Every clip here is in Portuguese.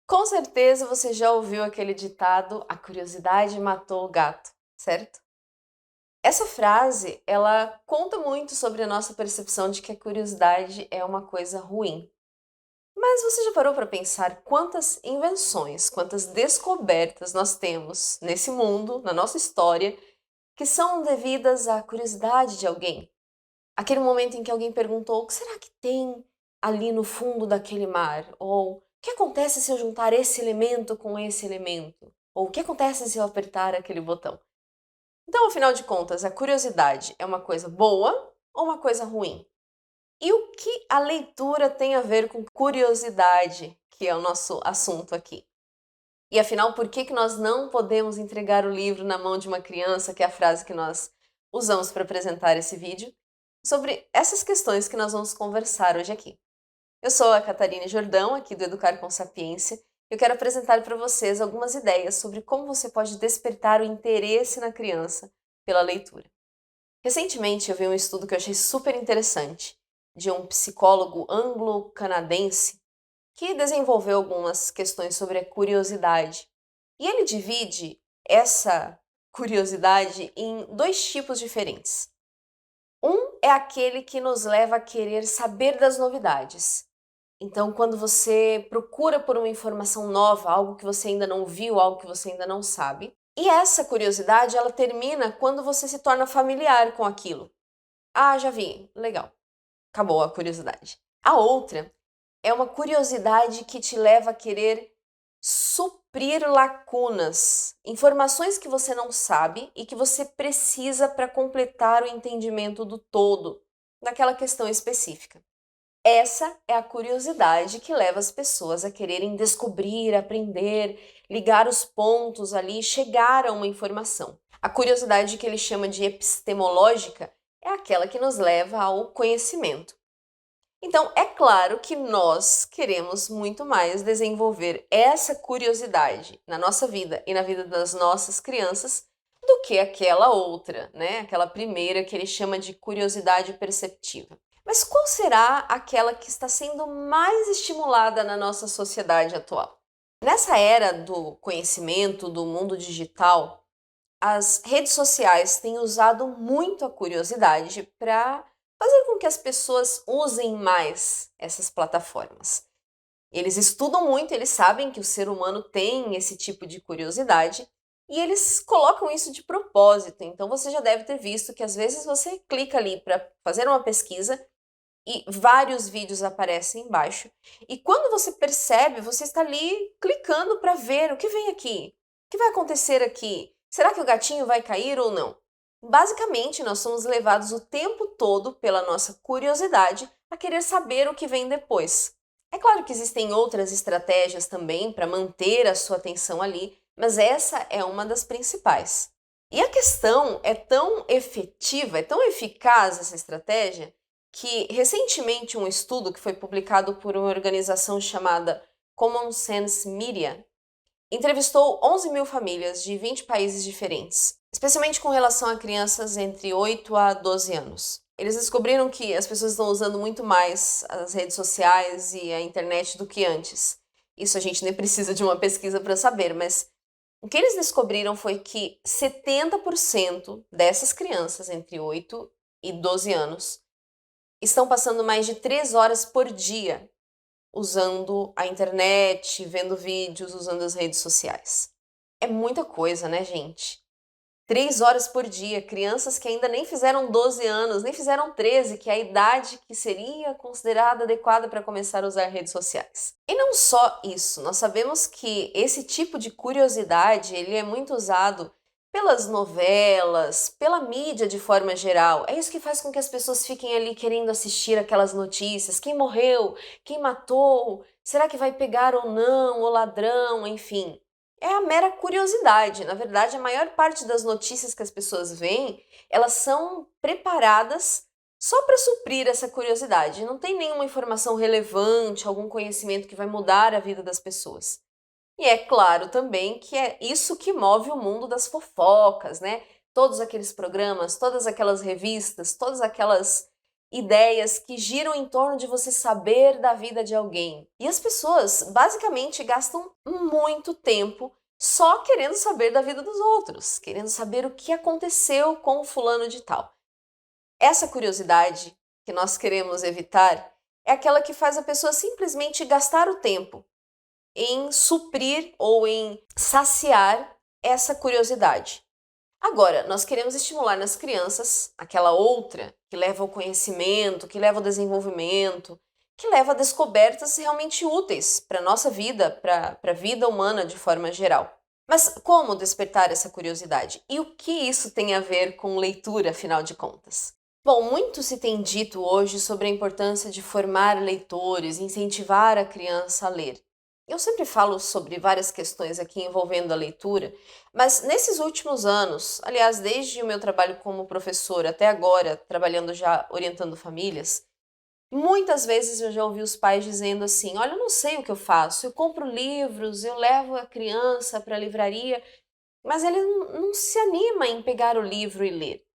Com certeza você já ouviu aquele ditado: "A curiosidade matou o gato", certo? Essa frase, ela conta muito sobre a nossa percepção de que a curiosidade é uma coisa ruim. Mas você já parou para pensar quantas invenções, quantas descobertas nós temos nesse mundo, na nossa história, que são devidas à curiosidade de alguém? Aquele momento em que alguém perguntou: "O que será que tem ali no fundo daquele mar?" Ou "O que acontece se eu juntar esse elemento com esse elemento?" Ou "O que acontece se eu apertar aquele botão?" Então, afinal de contas, a curiosidade é uma coisa boa ou uma coisa ruim? E o que a leitura tem a ver com curiosidade, que é o nosso assunto aqui? E afinal, por que nós não podemos entregar o livro na mão de uma criança, que é a frase que nós usamos para apresentar esse vídeo? Sobre essas questões que nós vamos conversar hoje aqui. Eu sou a Catarina Jordão, aqui do Educar com Sapiência. Eu quero apresentar para vocês algumas ideias sobre como você pode despertar o interesse na criança pela leitura. Recentemente eu vi um estudo que eu achei super interessante, de um psicólogo anglo-canadense que desenvolveu algumas questões sobre a curiosidade. E ele divide essa curiosidade em dois tipos diferentes. Um é aquele que nos leva a querer saber das novidades. Então, quando você procura por uma informação nova, algo que você ainda não viu, algo que você ainda não sabe. E essa curiosidade, ela termina quando você se torna familiar com aquilo. Ah, já vi, legal. Acabou a curiosidade. A outra é uma curiosidade que te leva a querer suprir lacunas, informações que você não sabe e que você precisa para completar o entendimento do todo daquela questão específica. Essa é a curiosidade que leva as pessoas a quererem descobrir, aprender, ligar os pontos ali, chegar a uma informação. A curiosidade que ele chama de epistemológica é aquela que nos leva ao conhecimento. Então, é claro que nós queremos muito mais desenvolver essa curiosidade na nossa vida e na vida das nossas crianças do que aquela outra, né? Aquela primeira que ele chama de curiosidade perceptiva. Mas qual será aquela que está sendo mais estimulada na nossa sociedade atual? Nessa era do conhecimento, do mundo digital, as redes sociais têm usado muito a curiosidade para fazer com que as pessoas usem mais essas plataformas. Eles estudam muito, eles sabem que o ser humano tem esse tipo de curiosidade e eles colocam isso de propósito. Então você já deve ter visto que às vezes você clica ali para fazer uma pesquisa e vários vídeos aparecem embaixo. E quando você percebe, você está ali clicando para ver o que vem aqui, o que vai acontecer aqui. Será que o gatinho vai cair ou não? Basicamente, nós somos levados o tempo todo pela nossa curiosidade a querer saber o que vem depois. É claro que existem outras estratégias também para manter a sua atenção ali, mas essa é uma das principais. E a questão é tão efetiva, é tão eficaz essa estratégia, que recentemente um estudo que foi publicado por uma organização chamada Common Sense Media entrevistou 11 mil famílias de 20 países diferentes, especialmente com relação a crianças entre 8 a 12 anos. Eles descobriram que as pessoas estão usando muito mais as redes sociais e a internet do que antes. Isso a gente nem precisa de uma pesquisa para saber, mas o que eles descobriram foi que 70% dessas crianças entre 8 e 12 anos estão passando mais de 3 horas por dia usando a internet, vendo vídeos, usando as redes sociais. É muita coisa, né, gente? 3 horas por dia, crianças que ainda nem fizeram 12 anos, nem fizeram 13, que é a idade que seria considerada adequada para começar a usar redes sociais. E não só isso, nós sabemos que esse tipo de curiosidade, ele é muito usado pelas novelas, pela mídia de forma geral. É isso que faz com que as pessoas fiquem ali querendo assistir aquelas notícias. Quem morreu? Quem matou? Será que vai pegar ou não o ladrão? Enfim, é a mera curiosidade. Na verdade, a maior parte das notícias que as pessoas veem, elas são preparadas só para suprir essa curiosidade. Não tem nenhuma informação relevante, algum conhecimento que vai mudar a vida das pessoas. E é claro também que é isso que move o mundo das fofocas, né? Todos aqueles programas, todas aquelas revistas, todas aquelas ideias que giram em torno de você saber da vida de alguém. E as pessoas basicamente gastam muito tempo só querendo saber da vida dos outros, querendo saber o que aconteceu com o fulano de tal. Essa curiosidade que nós queremos evitar é aquela que faz a pessoa simplesmente gastar o tempo em suprir ou em saciar essa curiosidade. Agora, nós queremos estimular nas crianças aquela outra que leva ao conhecimento, que leva ao desenvolvimento, que leva a descobertas realmente úteis para a nossa vida, para a vida humana de forma geral. Mas como despertar essa curiosidade? E o que isso tem a ver com leitura, afinal de contas? Bom, muito se tem dito hoje sobre a importância de formar leitores, incentivar a criança a ler. Eu sempre falo sobre várias questões aqui envolvendo a leitura, mas nesses últimos anos, aliás, desde o meu trabalho como professora até agora, trabalhando já orientando famílias, muitas vezes eu já ouvi os pais dizendo assim: olha, eu não sei o que eu faço, eu compro livros, eu levo a criança para a livraria, mas ele não se anima em pegar o livro e ler.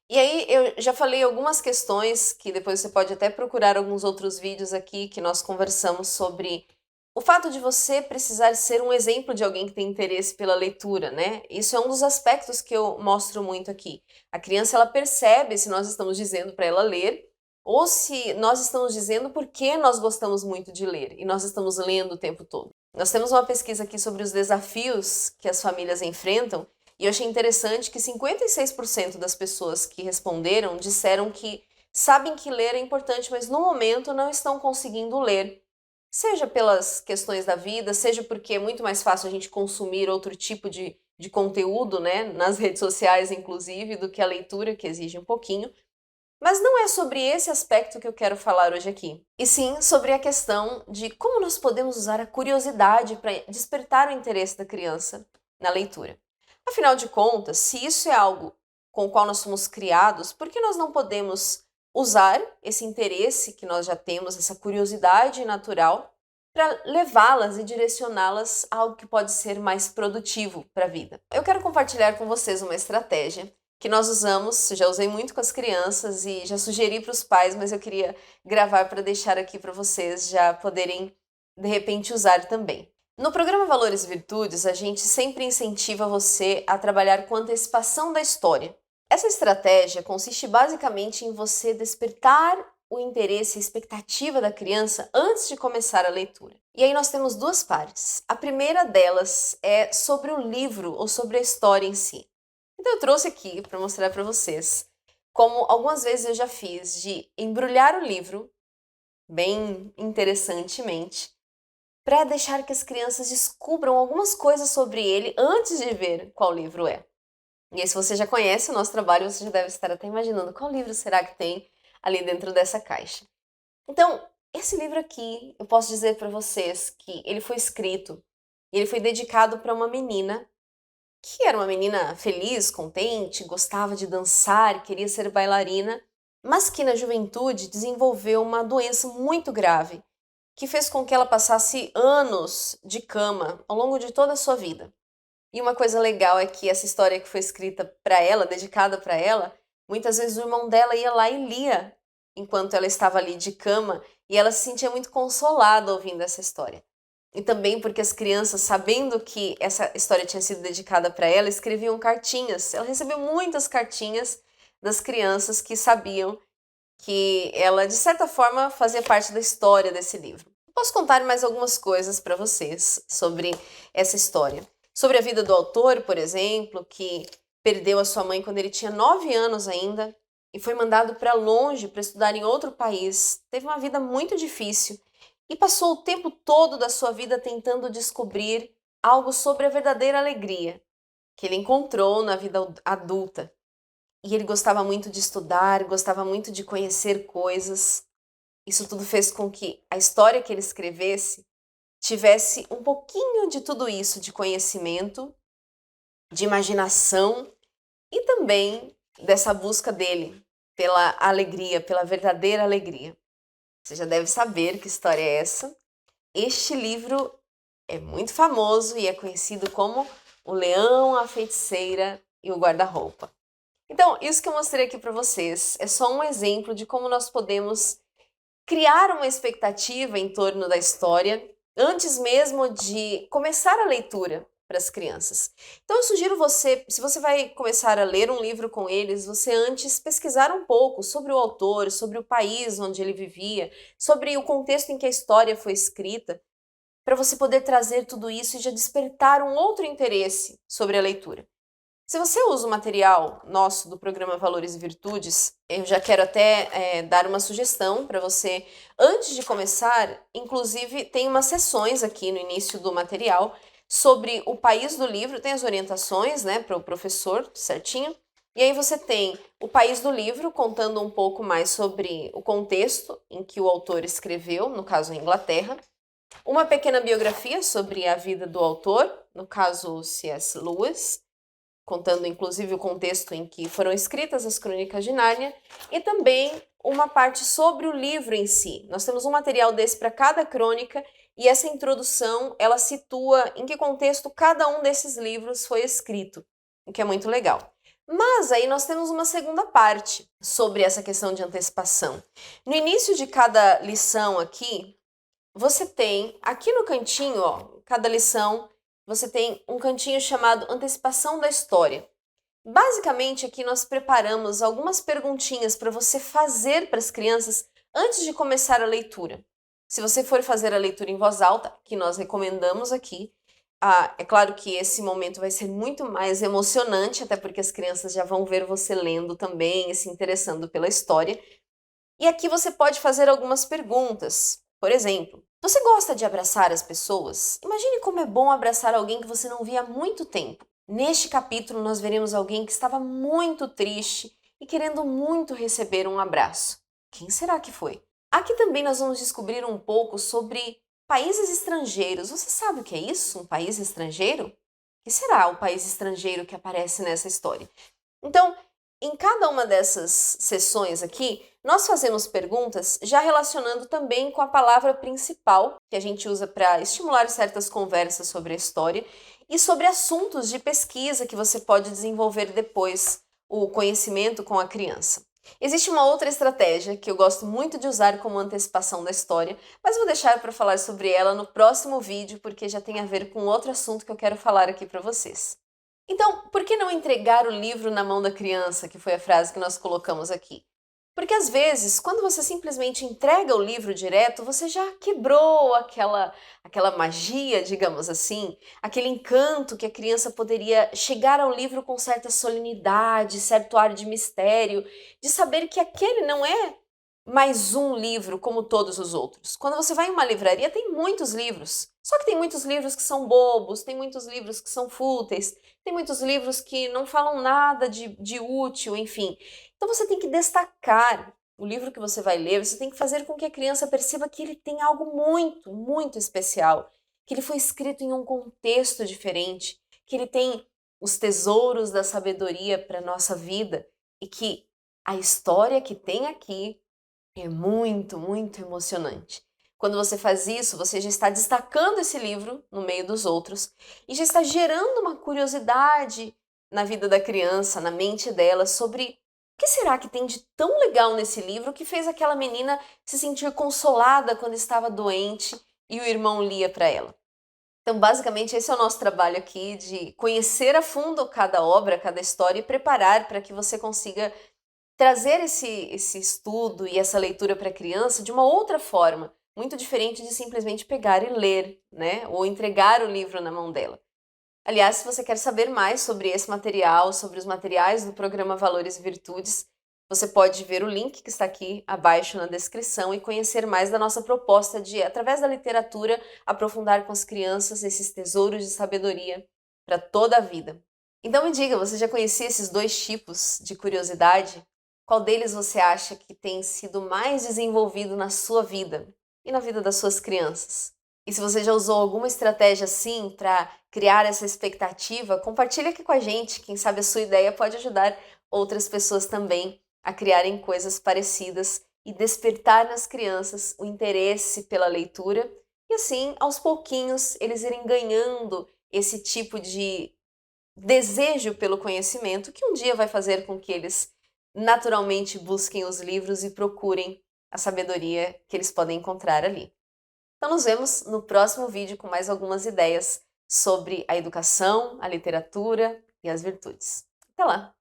E aí eu já falei algumas questões que depois você pode até procurar alguns outros vídeos aqui que nós conversamos sobre o fato de você precisar ser um exemplo de alguém que tem interesse pela leitura, né? Isso é um dos aspectos que eu mostro muito aqui. A criança, ela percebe se nós estamos dizendo para ela ler ou se nós estamos dizendo por que nós gostamos muito de ler e nós estamos lendo o tempo todo. Nós temos uma pesquisa aqui sobre os desafios que as famílias enfrentam e eu achei interessante que 56% das pessoas que responderam disseram que sabem que ler é importante, mas no momento não estão conseguindo ler. Seja pelas questões da vida, seja porque é muito mais fácil a gente consumir outro tipo de conteúdo, né, nas redes sociais, inclusive, do que a leitura, que exige um pouquinho. Mas não é sobre esse aspecto que eu quero falar hoje aqui, e sim sobre a questão de como nós podemos usar a curiosidade para despertar o interesse da criança na leitura. Afinal de contas, se isso é algo com o qual nós somos criados, por que nós não podemos usar esse interesse que nós já temos, essa curiosidade natural, para levá-las e direcioná-las a algo que pode ser mais produtivo para a vida? Eu quero compartilhar com vocês uma estratégia que nós usamos, já usei muito com as crianças e já sugeri para os pais, mas eu queria gravar para deixar aqui para vocês já poderem, de repente, usar também. No programa Valores e Virtudes, a gente sempre incentiva você a trabalhar com antecipação da história. Essa estratégia consiste basicamente em você despertar o interesse e a expectativa da criança antes de começar a leitura. E aí nós temos duas partes. A primeira delas é sobre o livro ou sobre a história em si. Então eu trouxe aqui para mostrar para vocês como algumas vezes eu já fiz de embrulhar o livro, bem interessantemente, para deixar que as crianças descubram algumas coisas sobre ele antes de ver qual livro é. E aí, se você já conhece o nosso trabalho, você já deve estar até imaginando qual livro será que tem ali dentro dessa caixa. Então, esse livro aqui, eu posso dizer para vocês que ele foi escrito e ele foi dedicado para uma menina que era uma menina feliz, contente, gostava de dançar, queria ser bailarina, mas que na juventude desenvolveu uma doença muito grave que fez com que ela passasse anos de cama ao longo de toda a sua vida. E uma coisa legal é que essa história que foi escrita para ela, dedicada para ela, muitas vezes o irmão dela ia lá e lia enquanto ela estava ali de cama e ela se sentia muito consolada ouvindo essa história. E também porque as crianças, sabendo que essa história tinha sido dedicada para ela, escreviam cartinhas. Ela recebeu muitas cartinhas das crianças que sabiam que ela, de certa forma, fazia parte da história desse livro. Posso contar mais algumas coisas para vocês sobre essa história. Sobre a vida do autor, por exemplo, que perdeu a sua mãe quando ele tinha 9 anos ainda e foi mandado para longe para estudar em outro país. Teve uma vida muito difícil e passou o tempo todo da sua vida tentando descobrir algo sobre a verdadeira alegria que ele encontrou na vida adulta. E ele gostava muito de estudar, gostava muito de conhecer coisas. Isso tudo fez com que a história que ele escrevesse tivesse um pouquinho de tudo isso, de conhecimento, de imaginação e também dessa busca dele pela alegria, pela verdadeira alegria. Você já deve saber que história é essa. Este livro é muito famoso e é conhecido como O Leão, a Feiticeira e o Guarda-Roupa. Então, isso que eu mostrei aqui para vocês é só um exemplo de como nós podemos criar uma expectativa em torno da história antes mesmo de começar a leitura para as crianças. Então eu sugiro você, se você vai começar a ler um livro com eles, você antes pesquisar um pouco sobre o autor, sobre o país onde ele vivia, sobre o contexto em que a história foi escrita, para você poder trazer tudo isso e já despertar um outro interesse sobre a leitura. Se você usa o material nosso do programa Valores e Virtudes, eu já quero até dar uma sugestão para você. Antes de começar, inclusive, tem umas sessões aqui no início do material sobre o país do livro, tem as orientações, né, para o professor, certinho. E aí você tem o país do livro, contando um pouco mais sobre o contexto em que o autor escreveu, no caso a Inglaterra. Uma pequena biografia sobre a vida do autor, no caso C.S. Lewis, contando inclusive o contexto em que foram escritas as Crônicas de Nárnia, e também uma parte sobre o livro em si. Nós temos um material desse para cada crônica, e essa introdução, ela situa em que contexto cada um desses livros foi escrito, o que é muito legal. Mas aí nós temos uma segunda parte sobre essa questão de antecipação. No início de cada lição aqui, você tem aqui no cantinho, ó, cada lição, você tem um cantinho chamado Antecipação da História. Basicamente, aqui nós preparamos algumas perguntinhas para você fazer para as crianças antes de começar a leitura. Se você for fazer a leitura em voz alta, que nós recomendamos aqui, é claro que esse momento vai ser muito mais emocionante, até porque as crianças já vão ver você lendo também e se interessando pela história. E aqui você pode fazer algumas perguntas. Por exemplo, você gosta de abraçar as pessoas? Imagine como é bom abraçar alguém que você não via há muito tempo. Neste capítulo, nós veremos alguém que estava muito triste e querendo muito receber um abraço. Quem será que foi? Aqui também nós vamos descobrir um pouco sobre países estrangeiros. Você sabe o que é isso? Um país estrangeiro? O que será o país estrangeiro que aparece nessa história? Então, em cada uma dessas sessões aqui, nós fazemos perguntas já relacionando também com a palavra principal que a gente usa para estimular certas conversas sobre a história e sobre assuntos de pesquisa que você pode desenvolver depois o conhecimento com a criança. Existe uma outra estratégia que eu gosto muito de usar como antecipação da história, mas vou deixar para falar sobre ela no próximo vídeo porque já tem a ver com outro assunto que eu quero falar aqui para vocês. Então, por que não entregar o livro na mão da criança, que foi a frase que nós colocamos aqui? Porque às vezes, quando você simplesmente entrega o livro direto, você já quebrou aquela magia, digamos assim, aquele encanto que a criança poderia chegar ao livro com certa solenidade, certo ar de mistério, de saber que aquele não é mais um livro como todos os outros. Quando você vai em uma livraria, tem muitos livros. Só que tem muitos livros que são bobos, tem muitos livros que são fúteis, tem muitos livros que não falam nada de útil, enfim. Então você tem que destacar o livro que você vai ler, você tem que fazer com que a criança perceba que ele tem algo muito, muito especial, que ele foi escrito em um contexto diferente, que ele tem os tesouros da sabedoria para a nossa vida e que a história que tem aqui é muito, muito emocionante. Quando você faz isso, você já está destacando esse livro no meio dos outros e já está gerando uma curiosidade na vida da criança, na mente dela, sobre o que será que tem de tão legal nesse livro que fez aquela menina se sentir consolada quando estava doente e o irmão lia para ela. Então, basicamente, esse é o nosso trabalho aqui de conhecer a fundo cada obra, cada história e preparar para que você consiga trazer esse estudo e essa leitura para a criança de uma outra forma, muito diferente de simplesmente pegar e ler, né? Ou entregar o livro na mão dela. Aliás, se você quer saber mais sobre esse material, sobre os materiais do programa Valores e Virtudes, você pode ver o link que está aqui abaixo na descrição e conhecer mais da nossa proposta de, através da literatura, aprofundar com as crianças esses tesouros de sabedoria para toda a vida. Então me diga, você já conhecia esses dois tipos de curiosidade? Qual deles você acha que tem sido mais desenvolvido na sua vida e na vida das suas crianças? E se você já usou alguma estratégia assim para criar essa expectativa, compartilha aqui com a gente. Quem sabe a sua ideia pode ajudar outras pessoas também a criarem coisas parecidas e despertar nas crianças o interesse pela leitura e assim, aos pouquinhos, eles irem ganhando esse tipo de desejo pelo conhecimento que um dia vai fazer com que eles naturalmente busquem os livros e procurem a sabedoria que eles podem encontrar ali. Então nos vemos no próximo vídeo com mais algumas ideias sobre a educação, a literatura e as virtudes. Até lá!